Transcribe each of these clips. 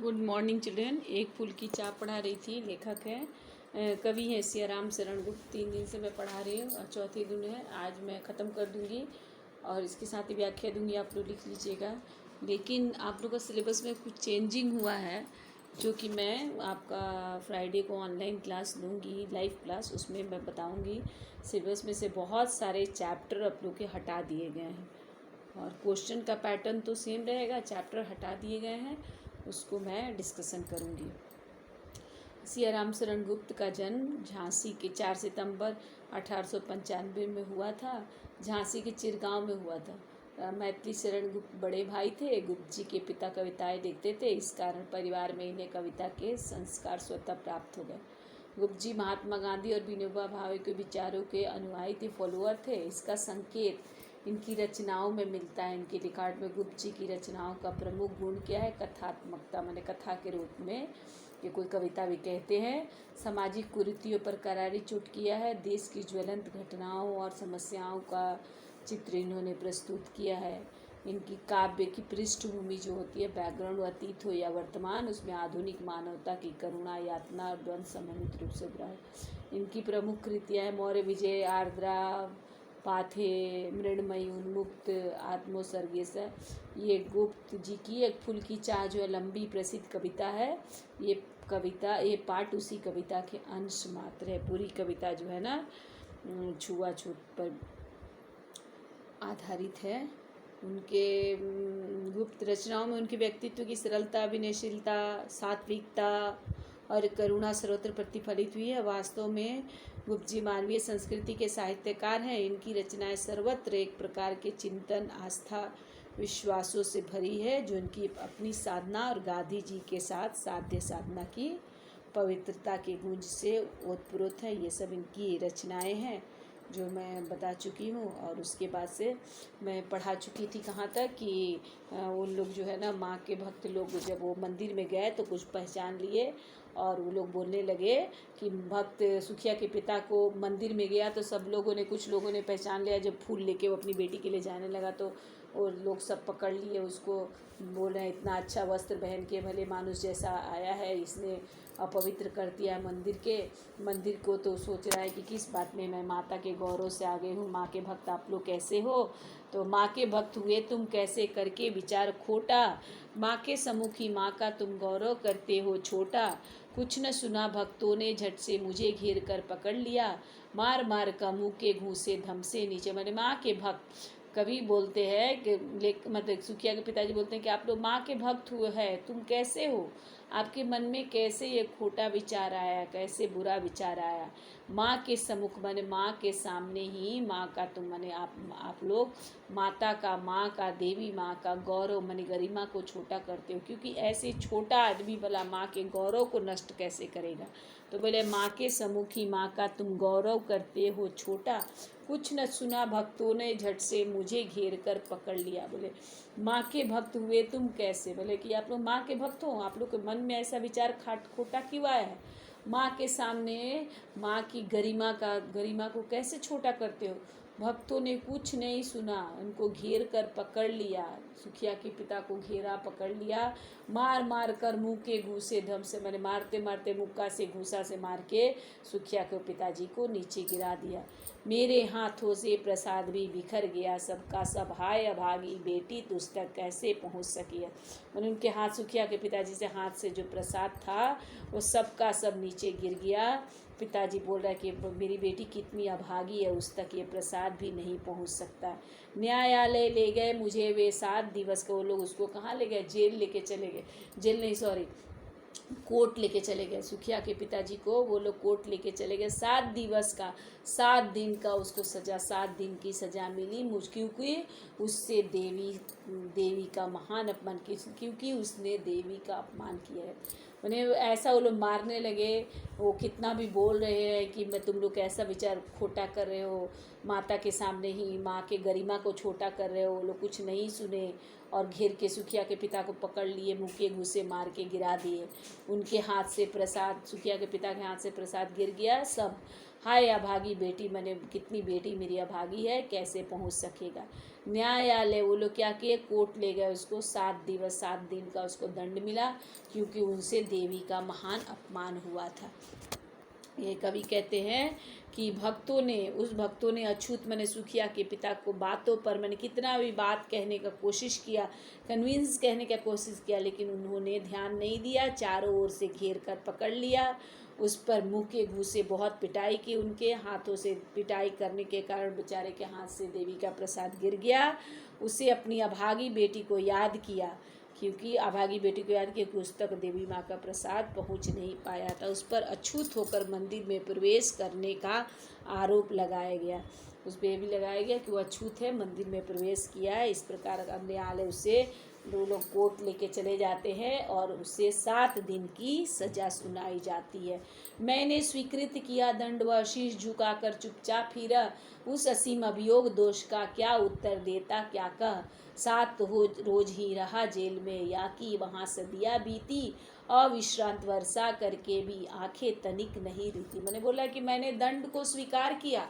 Good morning children. एक फूल की चाय पढ़ा रही थी। लेखक है कवि है सियाराम शरण गुप्त। 3 दिन से मैं पढ़ा रही हूँ और चौथी दिन है। आज मैं ख़त्म कर दूँगी और इसके साथ ही व्याख्या दूँगी, आप लोग लिख लीजिएगा। लेकिन आप लोग का सिलेबस में कुछ चेंजिंग हुआ है, जो कि मैं आपका फ्राइडे को ऑनलाइन क्लास लूँगी, लाइव क्लास, उसमें मैं बताऊँगी। सिलेबस में से बहुत सारे चैप्टर आप लोग के हटा दिए गए हैं और क्वेश्चन का पैटर्न तो सेम रहेगा, चैप्टर हटा दिए गए हैं, उसको मैं डिस्कशन करूँगी। सियाराम शरण गुप्त का जन्म झांसी के 4 सितंबर 1895 में हुआ था। झांसी के चिरगांव में हुआ था। मैथिली शरण गुप्त बड़े भाई थे। गुप्त जी के पिता कविताएं लिखते थे, इस कारण परिवार में इन्हें कविता के संस्कार स्वतः प्राप्त हो गए। गुप्त जी महात्मा गांधी और विनोबा भावे के विचारों के अनुयायी थे, फॉलोअर थे। इसका संकेत इनकी रचनाओं में मिलता है। इनके रिकॉर्ड में गुप्त जी की रचनाओं का प्रमुख गुण क्या है? कथात्मकता, माने कथा के रूप में ये कोई कविता भी कहते हैं। सामाजिक कुरीतियों पर करारी चोट किया है। देश की ज्वलंत घटनाओं और समस्याओं का चित्र इन्होंने प्रस्तुत किया है। इनकी काव्य की पृष्ठभूमि जो होती है, बैकग्राउंड, अतीत हो या वर्तमान, उसमें आधुनिक मानवता की करुणा, यातना और द्वंद्व समन्वित रूप से उभरा है। इनकी प्रमुख कृतियाँ हैं मौर्य विजय, आर्द्रा, पाथे, मृण्मयी, उन्मुक्त, आत्मोत्सर्गीय। ये गुप्त जी की एक फूल की चाह जो है लंबी प्रसिद्ध कविता है। ये पाठ उसी कविता के अंश मात्र है। पूरी कविता जो है ना छुआछूत पर आधारित है। उनके गुप्त रचनाओं में उनके व्यक्तित्व की सरलता, विनयशीलता, सात्विकता और करुणा सर्वत्र प्रतिफलित हुई है। वास्तव में गुप्त जी मानवीय संस्कृति के साहित्यकार हैं। इनकी रचनाएं सर्वत्र एक प्रकार के चिंतन, आस्था, विश्वासों से भरी है, जो इनकी अपनी साधना और गांधी जी के साथ साध्य साधना की पवित्रता के गुंज से ओतप्रोत है। ये सब इनकी रचनाएं हैं जो मैं बता चुकी हूँ। और उसके बाद से मैं पढ़ा चुकी थी कहाँ तक कि उन लोग जो है ना, माँ के भक्त लोग जब वो मंदिर में गए तो कुछ पहचान लिए और वो लोग बोलने लगे कि भक्त सुखिया के पिता को मंदिर में गया तो सब लोगों ने, कुछ लोगों ने पहचान लिया। जब फूल लेके वो अपनी बेटी के लिए जाने लगा तो वो लोग सब पकड़ लिए उसको, बोल रहे हैं इतना अच्छा वस्त्र पहन के भले मानुष जैसा आया है, इसने अपवित्र कर दिया है मंदिर को। तो सोच रहा है कि किस बात में मैं माता के गौरव से आ गई हूँ। माँ के भक्त आप लोग कैसे हो? तो माँ के भक्त हुए तुम कैसे करके विचार खोटा, माँ के सम्मुखी माँ का तुम गौरव करते हो छोटा। कुछ न सुना भक्तों ने झट से मुझे घेर कर पकड़ लिया, मार मार का मुँह के घूसे धम से नीचे। मैंने माँ के भक्त, कवि बोलते हैं कि मतलब सुखिया के पिताजी बोलते हैं कि आप लोग माँ के भक्त हुए हैं, तुम कैसे हो? आपके मन में कैसे ये खोटा विचार आया, कैसे बुरा विचार आया? माँ के सम्मुख माने माँ के सामने ही माँ का तुम माने आप लोग माता का, माँ का, देवी माँ का गौरव माने गरिमा को छोटा करते हो, क्योंकि ऐसे छोटा आदमी भला माँ के गौरव को नष्ट कैसे करेगा? तो बोले माँ के सम्मुखी माँ का तुम गौरव करते हो छोटा। कुछ न सुना भक्तों ने झट से मुझे घेर कर पकड़ लिया। बोले माँ के भक्त हुए तुम कैसे? बोले कि आप लोग माँ के भक्त हो, आप लोग के मन में ऐसा विचार खोटा क्यों आया है? माँ के सामने माँ की गरिमा को कैसे छोटा करते हो? भक्तों ने कुछ नहीं सुना, उनको घेर कर पकड़ लिया। सुखिया के पिता को घेरा, पकड़ लिया, मार मार कर मुँह के घूसे धम से, मैंने मारते मारते मुक्का से, घूसा से मार के सुखिया के पिताजी को नीचे गिरा दिया। मेरे हाथों से प्रसाद भी बिखर गया, सबका सब हाय अभागी बेटी तुझ तक कैसे पहुंच सकी है। मैंने उनके हाथ, सुखिया के पिताजी से हाथ से जो प्रसाद था वो सबका सब नीचे गिर गया। पिताजी बोल रहा है कि मेरी बेटी कितनी अभागी है, उस तक ये प्रसाद भी नहीं पहुंच सकता। न्यायालय ले गए मुझे वे 7 दिवस का। वो लोग उसको कहाँ ले गए? जेल लेके चले गए। जेल नहीं, सॉरी, कोर्ट लेके चले गए। सुखिया के पिताजी को वो लोग कोर्ट लेके चले गए। 7 दिवस का, 7 दिन का उसको सज़ा, 7 दिन की सज़ा मिली क्योंकि उससे देवी का महान अपमान किया, क्योंकि उसने देवी का अपमान किया है। मैंने ऐसा वो लोग मारने लगे। वो कितना भी बोल रहे हैं कि मैं, तुम लोग कैसा विचार खोटा कर रहे हो, माता के सामने ही माँ के गरिमा को छोटा कर रहे हो। वो लोग कुछ नहीं सुने और घेर के सुखिया के पिता को पकड़ लिए, मुँह के घूसे मार के गिरा दिए। उनके हाथ से प्रसाद, सुखिया के पिता के हाथ से प्रसाद गिर गया सब। हाय अभागी बेटी, मैंने कितनी बेटी मेरी अभागी है, कैसे पहुंच सकेगा। न्यायालय वो लोग क्या किए, कोर्ट ले गए उसको, 7 दिन का उसको दंड मिला, क्योंकि उनसे देवी का महान अपमान हुआ था। ये कवि कहते हैं कि भक्तों ने अछूत मैंने सुखिया के पिता को बातों पर मैंने कितना भी बात कहने का कोशिश किया, कन्विंस कहने का कोशिश किया, लेकिन उन्होंने ध्यान नहीं दिया। चारों ओर से घेर कर पकड़ लिया, उस पर मुँह के घूसे बहुत पिटाई की, उनके हाथों से पिटाई करने के कारण बेचारे के हाथ से देवी का प्रसाद गिर गया। उसे अपनी अभागी बेटी को याद किया, क्योंकि अभागी बेटी को याद किया कि उस तक देवी माँ का प्रसाद पहुँच नहीं पाया था। उस पर अछूत होकर मंदिर में प्रवेश करने का आरोप लगाया गया। उस पर भी लगाया गया कि वो अछूत है, मंदिर में प्रवेश किया है। इस प्रकार न्यायालय उसे, दो लोग कोर्ट लेके चले जाते हैं और उसे 7 दिन की सजा सुनाई जाती है। मैंने स्वीकृत किया दंड, व शीश झुकाकर चुपचाप फिरा, उस असीम अभियोग दोष का क्या उत्तर देता क्या कह। 7 रोज ही रहा जेल में, या कि वहाँ सदियाँ बीती, अविश्रांत वर्षा करके भी आंखें तनिक नहीं रुकी। मैंने बोला कि मैंने दंड को स्वीकार किया।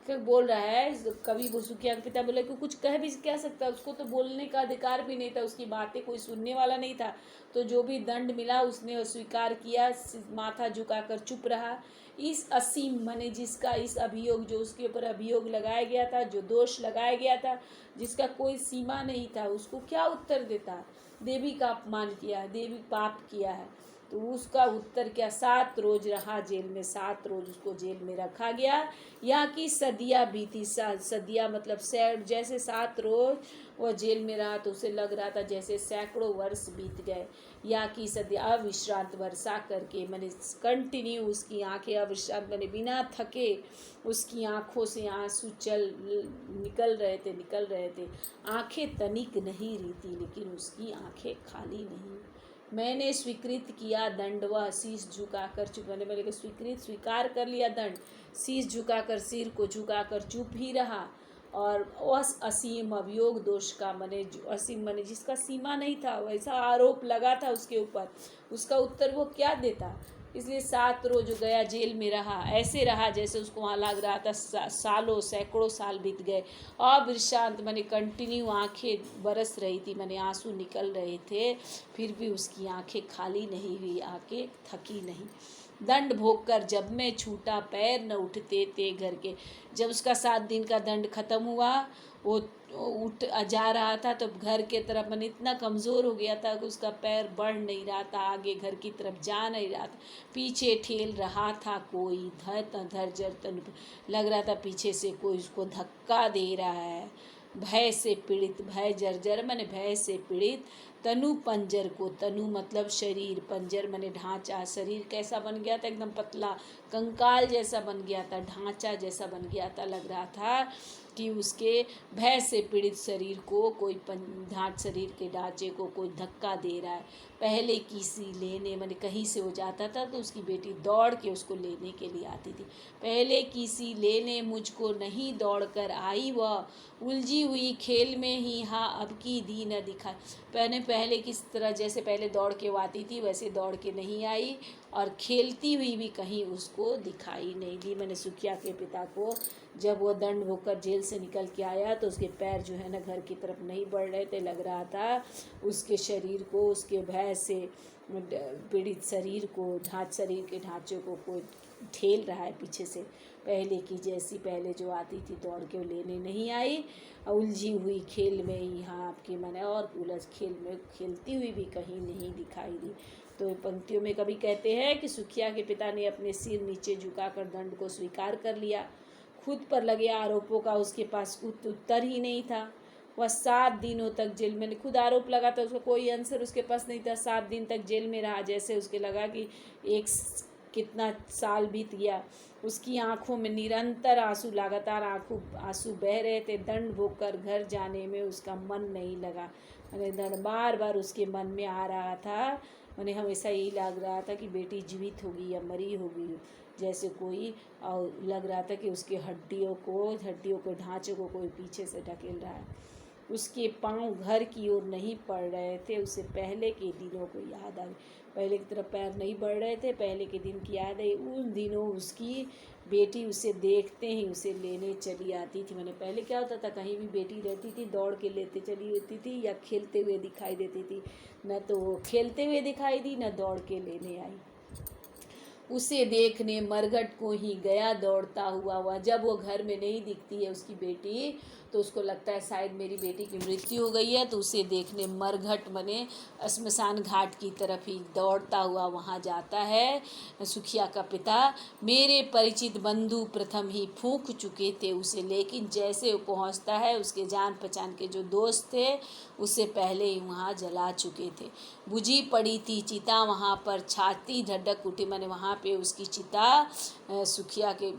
फिर बोल रहा है कवि सुखिया के पिता, बोला कि कुछ कह भी क्या सकता, उसको तो बोलने का अधिकार भी नहीं था, उसकी बातें कोई सुनने वाला नहीं था। तो जो भी दंड मिला उसने स्वीकार किया, माथा झुकाकर चुप रहा। इस असीम माने जिसका इस अभियोग, जो उसके ऊपर अभियोग लगाया गया था, जो दोष लगाया गया था, जिसका कोई सीमा नहीं था, उसको क्या उत्तर देता। देवी का अपमान किया है, देवी पाप किया है, तो उसका उत्तर क्या। 7 रोज रहा जेल में, 7 रोज उसको जेल में रखा गया। यहाँ की सदियाँ बीती, सदियाँ मतलब जैसे 7 रोज वह जेल में रहा तो उसे लग रहा था जैसे सैकड़ों वर्ष बीत गए। यहाँ की सदियाँ अविश्रांत वर्षा करके, मैंने कंटिन्यू उसकी आंखें अविश्रांत, मैंने बिना थके उसकी आंखों से आंसू निकल रहे थे। आंखें तनिक नहीं रहती, लेकिन उसकी आंखें खाली नहीं। मैंने स्वीकृत किया दंड, व शीश झुकाकर चुप, मैंने स्वीकार कर लिया दंड, शीश झुकाकर, सिर को झुकाकर चुप ही रहा। और उस असीम अभियोग दोष का, असीम मने जिसका सीमा नहीं था, वैसा आरोप लगा था उसके ऊपर, उसका उत्तर वो क्या देता। इसलिए 7 रोज गया जेल में रहा, ऐसे रहा जैसे उसको वहाँ लग रहा था सालों सैकड़ों साल बीत गए। अविश्रांत मैंने कंटिन्यू आंखें बरस रही थी, मैंने आंसू निकल रहे थे, फिर भी उसकी आंखें खाली नहीं हुई, आंखें थकी नहीं। दंड भोग कर जब मैं छूटा, पैर न उठते थे घर के। जब उसका 7 दिन का दंड खत्म हुआ, वो उठ जा रहा था, तो घर के तरफ मैंने इतना कमज़ोर हो गया था कि उसका पैर बढ़ नहीं रहा था, आगे घर की तरफ जा नहीं रहा था, पीछे ठेल रहा था कोई, धर लग रहा था पीछे से कोई उसको धक्का दे रहा है। भय से पीड़ित, भय जर्जर मैंने भय से पीड़ित, तनु पंजर को, तनु मतलब शरीर, पंजर मैंने ढांचा, शरीर कैसा बन गया था, एकदम पतला कंकाल जैसा बन गया था, ढांचा जैसा बन गया था। लग रहा था कि उसके भय से पीड़ित शरीर को कोई शरीर के ढांचे को कोई धक्का दे रहा है। पहले किसी लेने मैंने कहीं से हो जाता था तो उसकी बेटी दौड़ के उसको लेने के लिए आती थी। पहले किसी लेने मुझको नहीं दौड़ कर आई, वह उलझी हुई खेल में ही हाँ अब की दी न दिखा। पहले किस तरह जैसे पहले दौड़ के वो आती थी, वैसे दौड़ के नहीं आई, और खेलती हुई भी कहीं उसको दिखाई नहीं दी। मैंने सुखिया के पिता को जब वो दंड होकर जेल से निकल के आया तो उसके पैर जो है ना घर की तरफ नहीं बढ़ रहे थे। लग रहा था उसके शरीर को, उसके भय से पीड़ित शरीर को, शरीर के ढांचे को कोई ठेल रहा है पीछे से। पहले की जैसी पहले जो आती थी दौड़ के वो लेने नहीं आई, उलझी हुई खेल में ही हाँ आपकी मैंने, और उलझ खेल में खेलती हुई भी कहीं नहीं दिखाई दी। तो पंक्तियों में कभी कहते हैं कि सुखिया के पिता ने अपने सिर नीचे झुकाकर दंड को स्वीकार कर लिया। खुद पर लगे आरोपों का उसके पास उत्तर ही नहीं था। वह 7 दिनों तक जेल में, खुद आरोप लगा था, उसका कोई आंसर उसके पास नहीं था। 7 दिन तक जेल में रहा, जैसे उसके लगा कि एक कितना साल बीत गया। उसकी आंखों में निरंतर आंसू, लगातार आंसू बह रहे थे। दंड भोग कर घर जाने में उसका मन नहीं लगा। मैंने बार बार उसके मन में आ रहा था, मैंने हमेशा यही लग रहा था कि बेटी जीवित होगी या मरी होगी, जैसे कोई, और लग रहा था कि उसकी हड्डियों को ढांचे को कोई पीछे से ढकेल रहा है। उसके पाँव घर की ओर नहीं पड़ रहे थे। उसे पहले के दिनों को याद आ गई। पहले की तरफ पैर नहीं बढ़ रहे थे, पहले के दिन की याद आई। उन दिनों उसकी बेटी उसे देखते ही उसे लेने चली आती थी। मैंने पहले क्या होता था, कहीं भी बेटी रहती थी दौड़ के लेते चली होती थी, या खेलते हुए दिखाई देती थी। न तो वो खेलते हुए दिखाई दी, न दौड़ के लेने आई। उसे देखने मरघट को ही गया दौड़ता हुआ। वह जब वो घर में नहीं दिखती है उसकी बेटी, तो उसको लगता है शायद मेरी बेटी की मृत्यु हो गई है, तो उसे देखने मरघट बने श्मशान घाट की तरफ ही दौड़ता हुआ वहाँ जाता है। सुखिया का पिता, मेरे परिचित बंधु प्रथम ही फूंक चुके थे उसे, लेकिन जैसे वो पहुँचता है उसके जान पहचान के जो दोस्त थे उससे पहले ही वहाँ जला चुके थे। बुझी पड़ी थी चिता वहाँ पर, छाती धड़क उठी। मैंने वहाँ पे उसकी चिता, सुखिया के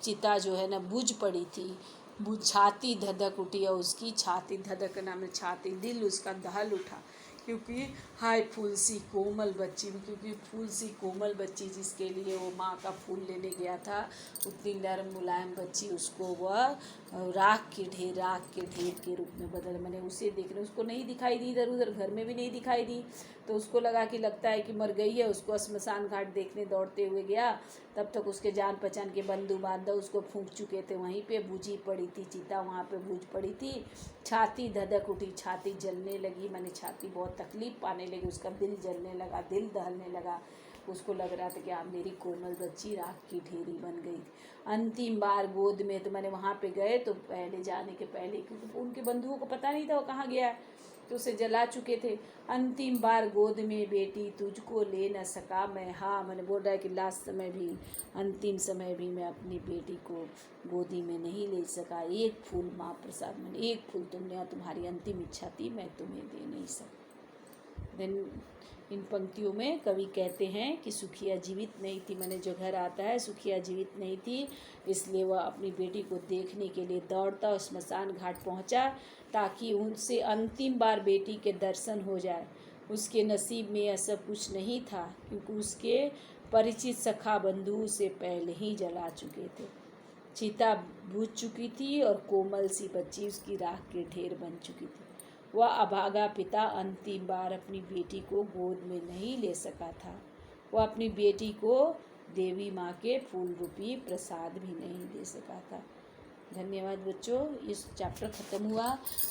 चिता जो है ना बुझ पड़ी थी, छाती धधक उठी, और उसकी छाती धधक नाम छाती, दिल उसका दहल उठा, क्योंकि हाय फूल सी कोमल बच्ची, क्योंकि फूल सी कोमल बच्ची जिसके लिए वो माँ का फूल लेने गया था, उतनी नरम मुलायम बच्ची, उसको वह राख के ढेर के रूप में बदल। मैंने उसे देखने, उसको नहीं दिखाई दी, इधर उधर घर में भी नहीं दिखाई दी, तो उसको लगा कि लगता है कि मर गई है। उसको श्मशान घाट देखने दौड़ते हुए गया, तब तक उसके जान पहचान के बंधु बांधव उसको फूंक चुके थे। वहीं पे बुझी पड़ी थी चिता, वहाँ पे बुझ पड़ी थी, छाती धधक उठी, छाती जलने लगी। मैंने छाती बहुत तकलीफ पाने लगी, उसका दिल जलने लगा, दिल दहलने लगा। उसको लग रहा था कि आप मेरी कोमल बच्ची राख की ढेरी बन गई। अंतिम बार गोद में, तो मैंने वहाँ पे गए तो पहले जाने के पहले, क्योंकि उनके बंधुओं को पता नहीं था वो कहाँ गया है, तो उसे जला चुके थे। अंतिम बार गोद में बेटी तुझको ले न सका मैं। हाँ, मैंने बोल रहा है कि लास्ट समय भी, अंतिम समय भी मैं अपनी बेटी को गोदी में नहीं ले सका। एक फूल माँ प्रसाद, मैंने एक फूल तुमने, और तुम्हारी अंतिम इच्छा थी, मैं तुम्हें दे नहीं सका। देन इन पंक्तियों में कवि कहते हैं कि सुखिया जीवित नहीं थी। मैंने जो घर आता है, सुखिया जीवित नहीं थी, इसलिए वह अपनी बेटी को देखने के लिए दौड़ता और श्मशान घाट पहुंचा, ताकि उनसे अंतिम बार बेटी के दर्शन हो जाए। उसके नसीब में यह सब कुछ नहीं था, क्योंकि उसके परिचित सखा बंधु उसे पहले ही जला चुके थे। चिता बुझ चुकी थी और कोमल सी बच्ची उसकी राख के ढेर बन चुकी थी। वह अभागा पिता अंतिम बार अपनी बेटी को गोद में नहीं ले सका था। वह अपनी बेटी को देवी माँ के फूल रूपी प्रसाद भी नहीं दे सका था। धन्यवाद बच्चों, इस चैप्टर ख़त्म हुआ।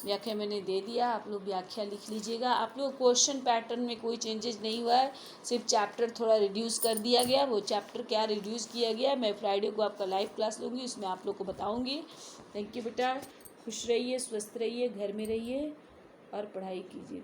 व्याख्या मैंने दे दिया, आप लोग व्याख्या लिख लीजिएगा। आप लोग क्वेश्चन पैटर्न में कोई चेंजेस नहीं हुआ है, सिर्फ चैप्टर थोड़ा रिड्यूस कर दिया गया। वो चैप्टर क्या रिड्यूस किया गया, मैं फ्राइडे को आपका लाइव क्लास लूँगी, उसमें आप लोग को बताऊँगी। थैंक यू बेटा, खुश रहिए, स्वस्थ रहिए, घर में रहिए और पढ़ाई कीजिए।